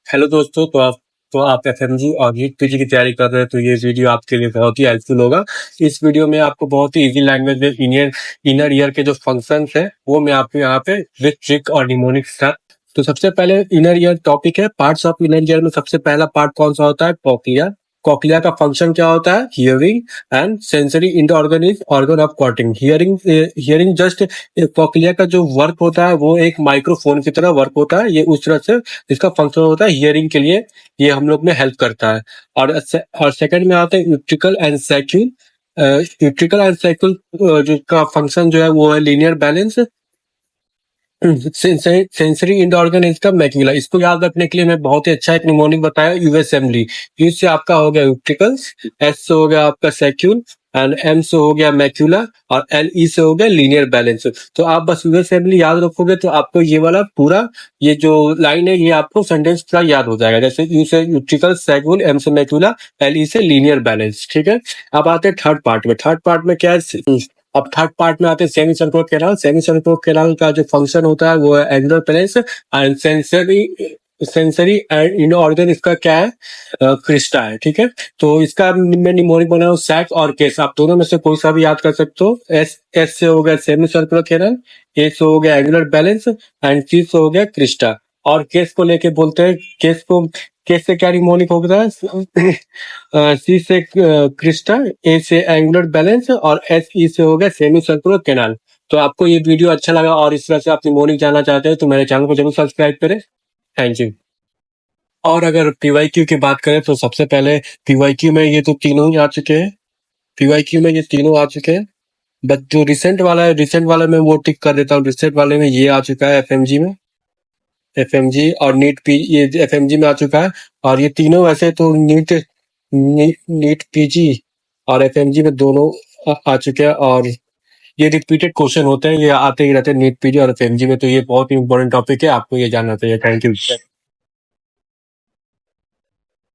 Hello दोस्तों, तो आप एफएमजी और नीट पीजी की तैयारी कर रहे हैं तो ये वीडियो आपके लिए बहुत ही हेल्पफुल होगा। इस वीडियो में आपको बहुत ही इजी लैंग्वेज में इनर ईयर के जो फंक्शंस है वो मैं आपको यहाँ पे विद ट्रिक और निमोनिक स्टार। तो सबसे पहले इनर ईयर टॉपिक है, पार्ट्स ऑफ इनर ईयर में सबसे पहला पार्ट कौन सा होता है? कॉक्लिया। कॉक्लिया का फंक्शन क्या होता है? Hearing and sensory in the organ is organ of coating. Hearing just cochlea का जो वर्क होता है वो एक माइक्रोफोन की तरह वर्क होता है। ये उस तरह से इसका फंक्शन होता है हियरिंग के लिए, ये हम लोग में हेल्प करता है। और सेकंड में आता है utricle and saccule. Utricle and saccule का फंक्शन जो है वो है linear balance. Sensory end organ इसका मैक्यूला। इसको याद रखने के लिए मैं बहुत ही अच्छा एक निमोनिक बताया, यूएसएमली। यू से आपका हो गया यूट्रिकल्स, एस से हो गया आपका सैक्यूल, एंड एम से हो गया मैक्यूला, और एल ई से हो गया लीनियर बैलेंस। तो आप बस यूएसएमली याद रखोगे तो आपको ये वाला पूरा ये जो लाइन है ये आपको सेंटेंस पूरा याद हो जाएगा। जैसे यू से यूट्रिकल, सैक्यूल, एम से मैक्यूला, एल ई से लीनियर बैलेंस। ठीक है, अब आते हैं थर्ड पार्ट में। थर्ड पार्ट में क्या है? अब थर्ड पार्ट में आते हैं semi circular canal. Semi circular canal का जो फंक्शन होता है वो है angular balance and sensory and in organ इसका क्या है? क्रिस्टा है। ठीक है, तो इसका मैं निमोनिक बना हूँ सैक और केस। आप दोनों में से कोई सा भी याद कर सकते हो। एस से हो गया सेमी सर्कुलर कैनाल, ए से हो गया एंगुलर बैलेंस, एंड सी से हो गया क्रिस्टा। और केस को लेके बोलते हैं, केस से क्या निमोनिक होता है? सी से क्रिस्टा, ए से एंगुलर बैलेंस, और एस ई से हो गया सेमी सर्कुलर कैनाल। तो आपको ये वीडियो अच्छा लगा और इस तरह से आप निमोनिक जानना चाहते हैं तो मेरे चैनल को जरूर सब्सक्राइब करें। Thank you. और अगर पीवाईक्यू की बात करें तो सबसे पहले पीवाईक्यू में ये तो तीनों ही आ चुके हैं। पीवाईक्यू में ये तीनों आ चुके हैं, बट जो रिसेंट वाला है, रिसेंट वाले में वो टिक कर देता हूँ। रिसेंट वाले में ये आ चुका है एफएमजी में, एफएमजी और नीट पी, ये एफएमजी में आ चुका है। और ये तीनों वैसे तो नीट पीजी और एफएमजी में दोनों आ चुके हैं। और ये रिपीटेड क्वेश्चन होते हैं, ये आते ही रहते हैं नीट पीजी और एफएमजी में। तो ये बहुत ही इंपॉर्टेंट टॉपिक है, आपको ये जानना चाहिए। Thank you.